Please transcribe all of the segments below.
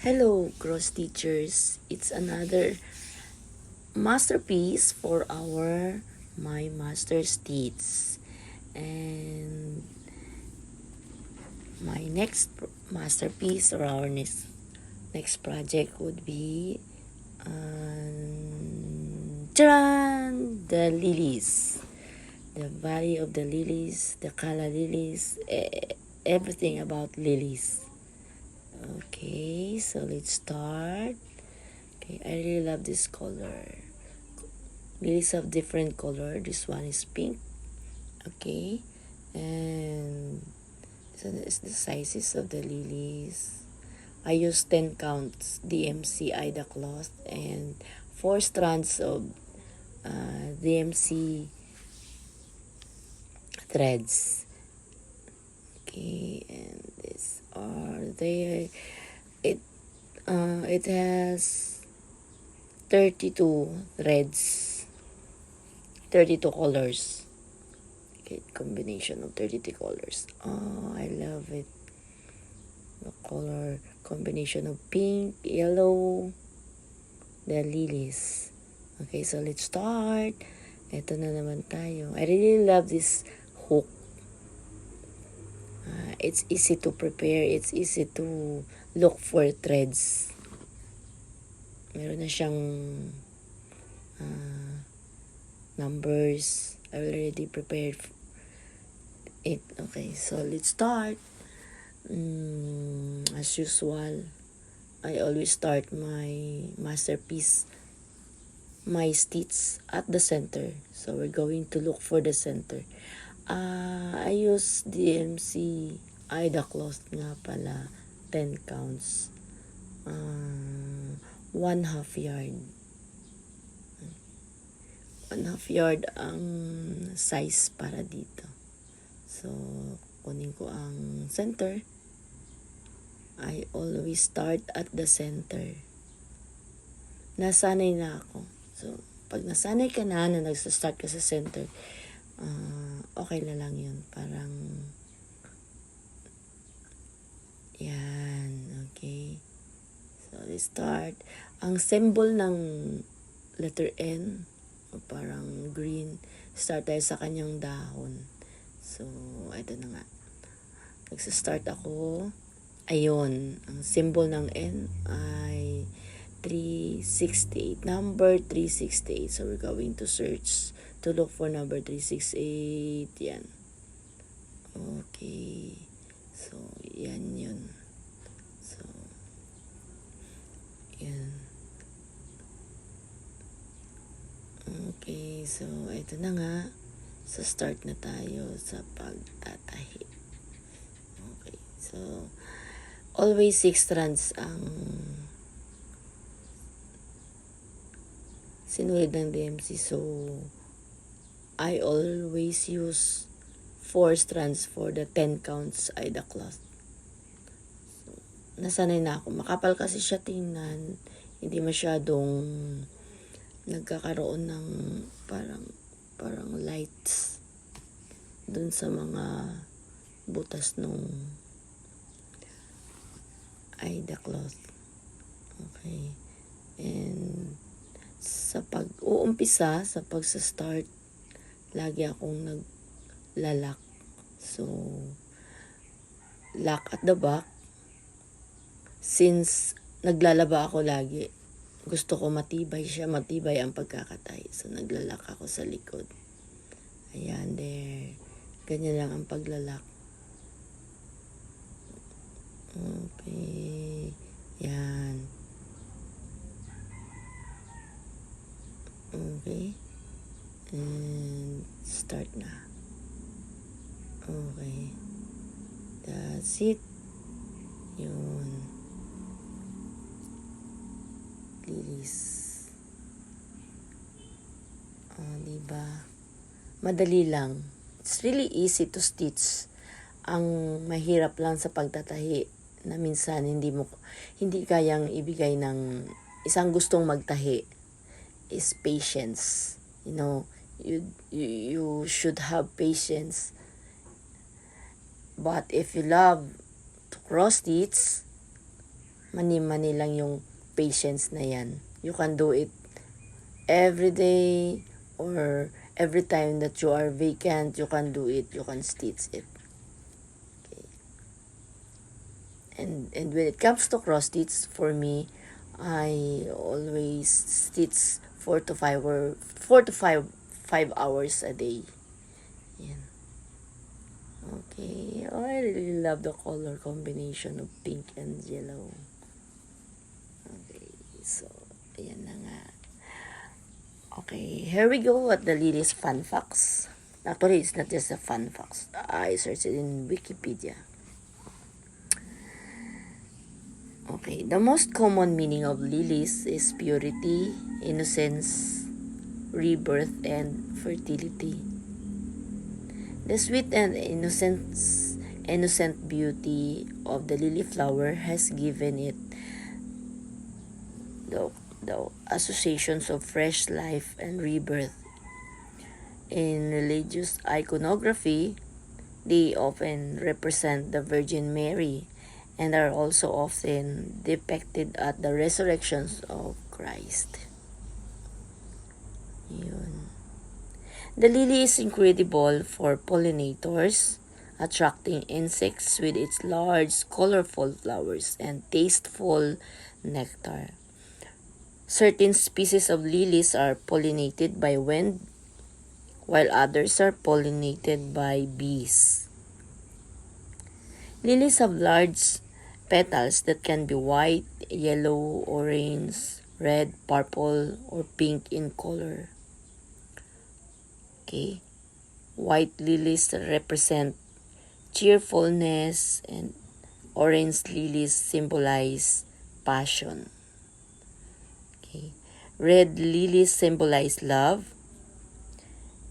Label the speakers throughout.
Speaker 1: Hello, cross teachers. It's another masterpiece for our My Master's Teats. And my next masterpiece or our next project would be the lilies. The body of the lilies, the color lilies, everything about lilies. Okay, so let's start. Okay, I really love this color. Lilies have different color. This one is pink. Okay, and so this is the sizes of the lilies. I use 10 counts DMC Ida cloth and 4 strands of DMC threads. Okay, and these are they. It has 32 threads, 32 colors. Okay, combination of 32 colors. Oh, I love it. The color combination of pink, yellow, the lilies. Okay, so let's start. Ito na naman tayo. I really love this hook. It's easy to prepare. It's easy to look for threads. Meron na siyang numbers. I already prepared it. Okay, so let's start. As usual, I always start my masterpiece, my stitch at the center. So we're going to look for the center. I use DMC Ida cloth nga pala, 10 counts. 1/2 yard. 1/2 yard ang size para dito. So, kunin ko ang center. I always start at the center. Nasanay na ako. So, pag nasanay ka na nagsa-start ka sa center, okay na lang yun. Parang, yan, okay. So, let's start. Ang symbol ng letter N, parang green, start tayo sa kanyang dahon. So, ito na nga. Nagsa-start ako. Ayun, ang symbol ng N ay 368. Number 368. So, we're going to search to look for number 368. Yan. Okay. So, yan yun. So, yan. Okay. So, ito na nga. So, start na tayo sa pagtatahi. Okay. So, always 6 strands ang sinulit ng DMC. So, I always use 4 strands for the 10 counts Ida cloth. So, nasanay na ako. Makapal kasi siya tingnan. Hindi masyadong nagkakaroon ng parang lights dun sa mga butas nung Ida cloth. Okay. And sa pag-uumpisa, sa pagsa-start, lagi akong naglalak. So, lock at the back. Since naglalaba ako lagi, gusto ko matibay siya, matibay ang pagkakatay. So, naglalak ako sa likod. Ayan, there. Ganyan lang ang paglalak. Okay. Yan. Okay. And start na. Okay. That's it. Yun. Lilies. Diba? Madali lang. It's really easy to stitch. Ang mahirap lang sa pagtatahi na minsan hindi kayang ibigay ng isang gustong magtahi is patience. You know, you should have patience. But if you love to cross stitch, Mani-mani lang yung patience na yan. You can do it every day or every time that you are vacant, you can do it, you can stitch it. Okay. And when it comes to cross stitch, for me, I always stitch 4 to 5 hours a day. Yan. Okay. Oh, I really love the color combination of pink and yellow. Okay. So, ayan na nga. Okay, here we go at the Lilies fun facts. Actually, it's not just a fun facts. I searched it in Wikipedia. Okay, the most common meaning of lilies is purity, innocence, rebirth, and fertility. The sweet and innocent beauty of the lily flower has given it the associations of fresh life and rebirth. In religious iconography, they often represent the Virgin Mary and are also often depicted at the resurrections of Christ. Yun. The lily is incredible for pollinators, attracting insects with its large, colorful flowers and tasteful nectar. Certain species of lilies are pollinated by wind, while others are pollinated by bees. Lilies have large petals that can be white, yellow, orange, red, purple, or pink in color. Okay. White lilies represent cheerfulness and orange lilies symbolize passion. Okay. Red lilies symbolize love,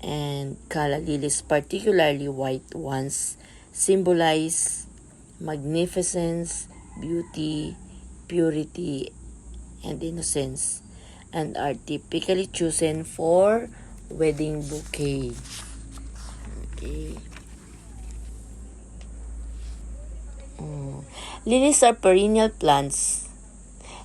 Speaker 1: and calla lilies, particularly white ones, symbolize magnificence, beauty, purity, and innocence, and are typically chosen for wedding bouquet. Okay. Lilies are perennial plants,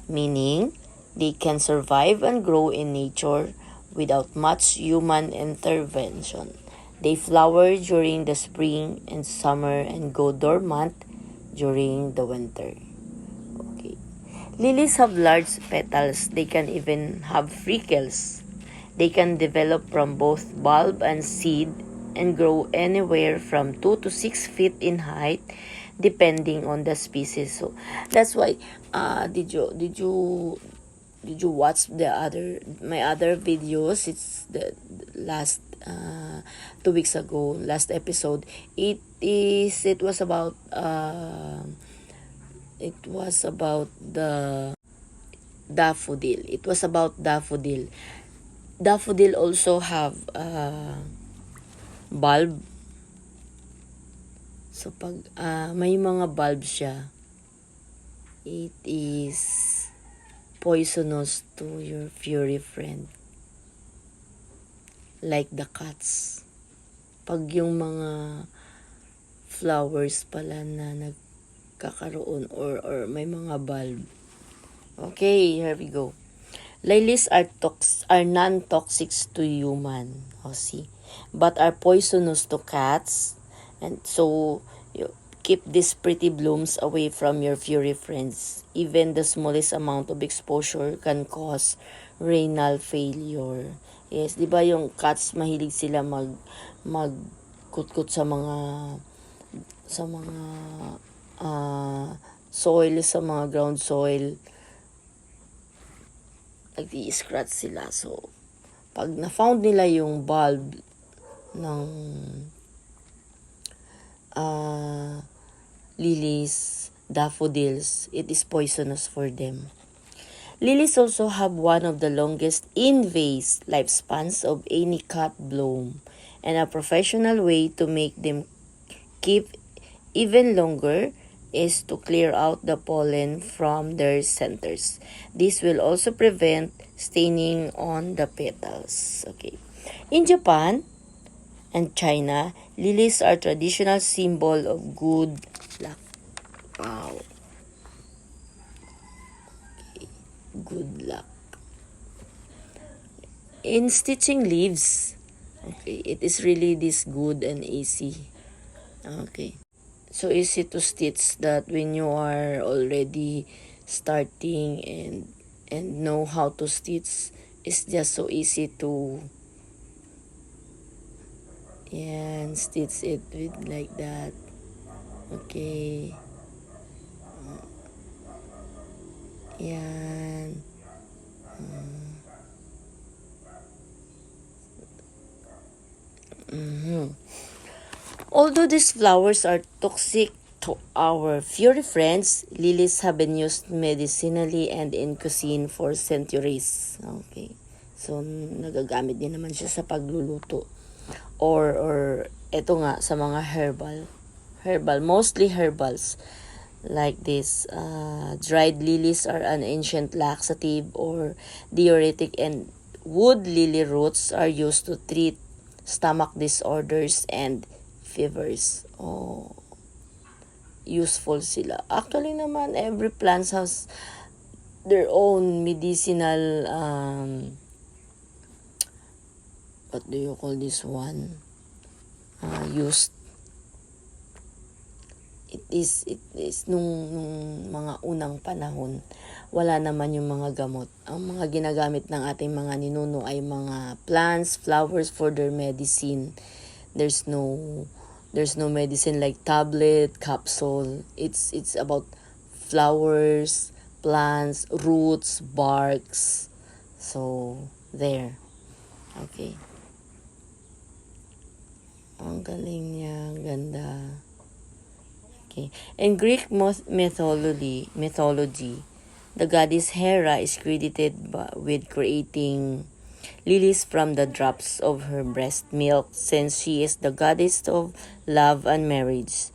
Speaker 1: meaning they can survive and grow in nature without much human intervention. They flower during the spring and summer and go dormant during the winter. Okay. Lilies have large petals. They can even have freckles. They can develop from both bulb and seed and grow anywhere from 2 to 6 feet in height depending on the species. So that's why did you watch my other videos? It's the last 2 weeks ago, last episode. It was about the daffodil. It was about daffodil. Daffodil also have bulb. So pag may mga bulb siya, it is poisonous to your furry friend. Like the cats. Pag yung mga flowers pala na nagkakaroon or may mga bulb. Okay, here we go. Lilies are non-toxic to human, but are poisonous to cats, and so you keep these pretty blooms away from your furry friends. Even the smallest amount of exposure can cause renal failure. Yes, 'di ba yung cats mahilig sila magkutkot sa mga soil, sa mga ground soil. Nag-i-scratch sila. So, pag na-found nila yung bulb ng lilies, daffodils, it is poisonous for them. Lilies also have one of the longest in-vase lifespans of any cut bloom, and a professional way to make them keep even longer is to clear out the pollen from their centers. This will also prevent staining on the petals. Okay. In Japan and China, lilies are traditional symbol of good luck. Wow. Good luck. In stitching leaves, okay, it is really this good and easy. Okay. So easy to stitch that when you are already starting and know how to stitch, it's just so easy to stitch it with like that. Okay. Yan. Although these flowers are toxic to our furry friends, lilies have been used medicinally and in cuisine for centuries. Okay. So, nagagamit din naman siya sa pagluluto. Or eto nga, sa mga herbal, mostly herbals. Like this, dried lilies are an ancient laxative or diuretic, and wood lily roots are used to treat stomach disorders and fevers. Oh, useful sila. Actually naman, every plant has their own medicinal, what do you call this one? Used. It is nung mga unang panahon, wala naman yung mga gamot. Ang mga ginagamit ng ating mga ninuno ay mga plants, flowers for their medicine. There's no medicine like tablet, capsule. It's about flowers, plants, roots, barks. So, there. Okay. Ang galing niya, ganda. Okay. In Greek mythology, the goddess Hera is credited with creating lilies from the drops of her breast milk, since she is the goddess of love and marriage.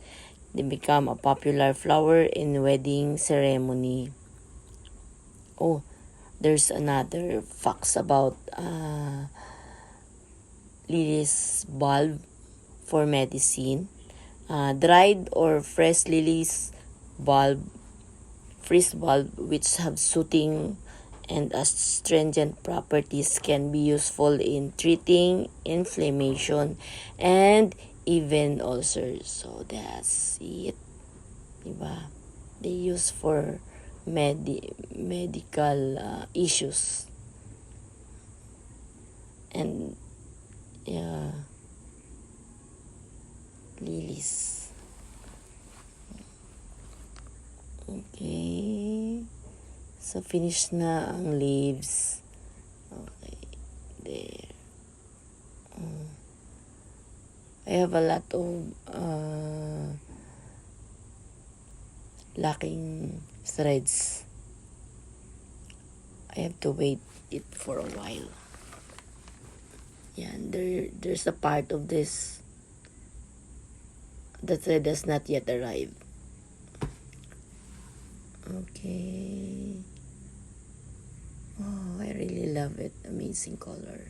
Speaker 1: They become a popular flower in wedding ceremony. Oh, there's another facts about lilies bulb for medicine. Dried or fresh lilies freeze bulb, which have soothing and astringent properties, can be useful in treating inflammation and even ulcers. So that's it. Diba? They use for medical issues. And yeah, lilies. Okay. So, finish na ang leaves. Okay. There. I have a lot of lacking threads. I have to wait it for a while. Yeah, there's a part of this. The thread has not yet arrived. Okay. Oh, I really love it. Amazing color.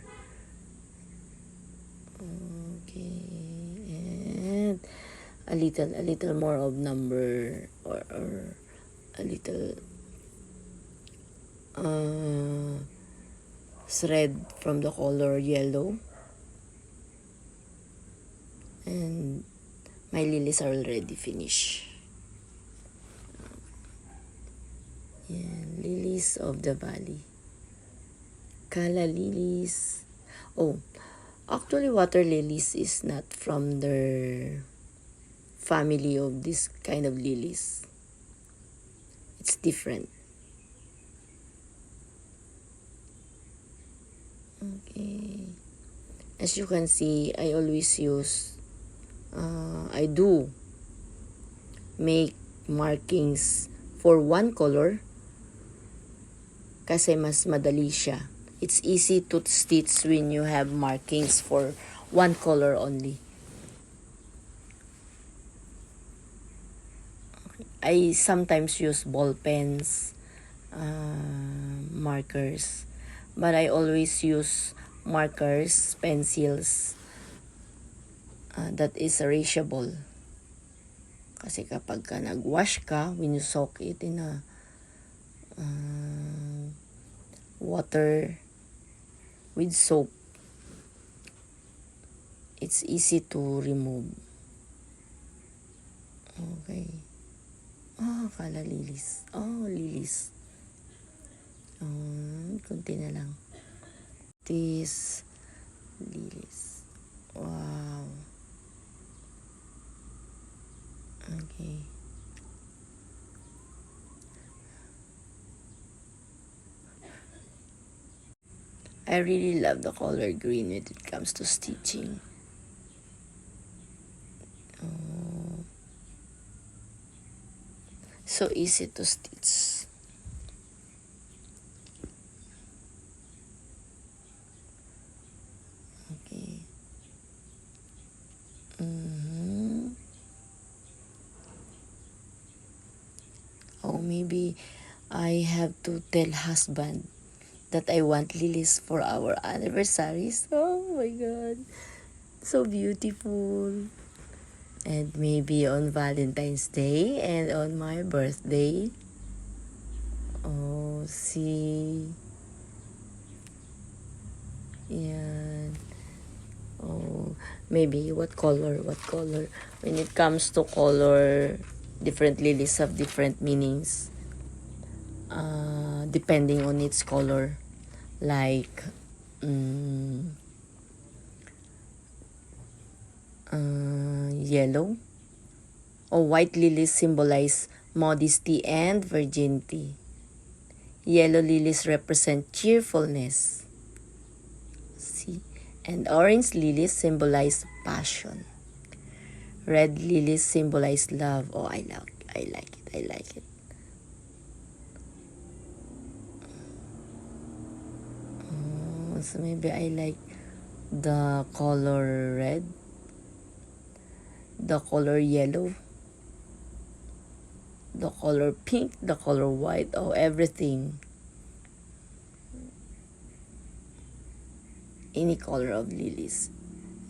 Speaker 1: Okay. And a little more of number or a little thread from the color yellow. And my lilies are already finished. Yan, lilies of the valley. Calla lilies. Oh, actually water lilies is not from their family of this kind of lilies. It's different. Okay. As you can see, I always use I do make markings for one color kasi mas madali siya. It's easy to stitch when you have markings for one color only. I sometimes use ball pens, markers, but I always use markers, pencils, that is erasable. Kasi kapag ka nag-wash ka, when you soak it in a water with soap. It's easy to remove. Okay. Oh, kala lilies. Oh, lilies. Kunti na lang. This lilies. Wow. Okay. I really love the color green when it comes to stitching. Oh. So easy to stitch. Okay. Oh, maybe I have to tell husband that I want lilies for our anniversaries. Oh my God. So beautiful. And maybe on Valentine's Day and on my birthday. Oh, see. Yan. Oh, maybe what color? When it comes to color, different lilies have different meanings. Depending on its color. Like, yellow or white lilies symbolize modesty and virginity. Yellow lilies represent cheerfulness. See? And orange lilies symbolize passion. Red lilies symbolize love. Oh, I like it. Oh, so maybe I like the color red, the color yellow, the color pink, the color white. Oh, everything. Any color of lilies.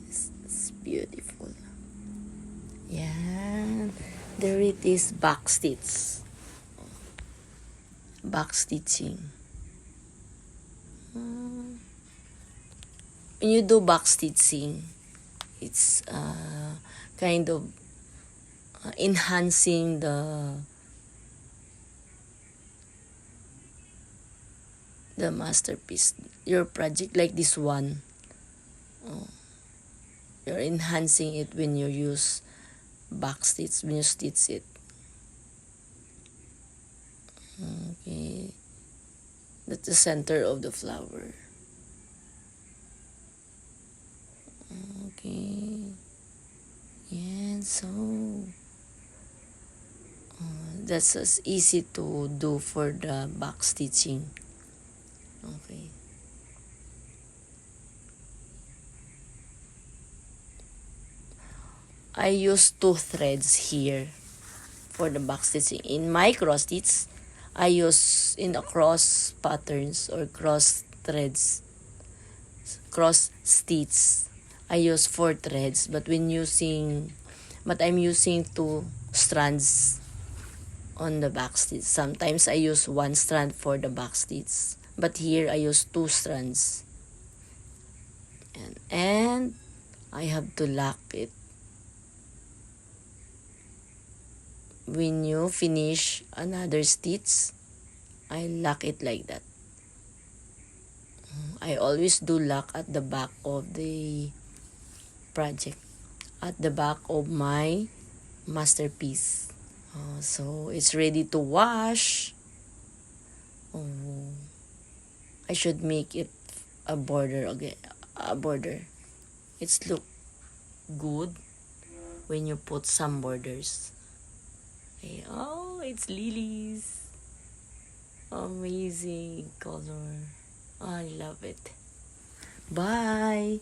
Speaker 1: It's beautiful. Yeah. There it is, back stitch. Back stitching. When you do back stitching, it's kind of enhancing the masterpiece, your project, like this one. You're enhancing it when you use back stitch, when you stitch it. Okay, that's the center of the flower. Okay, and so that's as easy to do for the back stitching. Okay. I use 2 threads here for the back stitching. In my cross stitch, I use in the cross patterns or cross threads, cross stitch. I use 4 threads, but I'm using 2 strands on the back stitch. Sometimes I use 1 strand for the back stitch, but here I use 2 strands. And I have to lock it. When you finish another stitch, I lock it like that. I always do lock at the back of the project, at the back of my masterpiece. So it's ready to wash. I should make it a border again. A border. It's look good when you put some borders. Okay. Oh, it's lilies. Amazing color. I love it. Bye.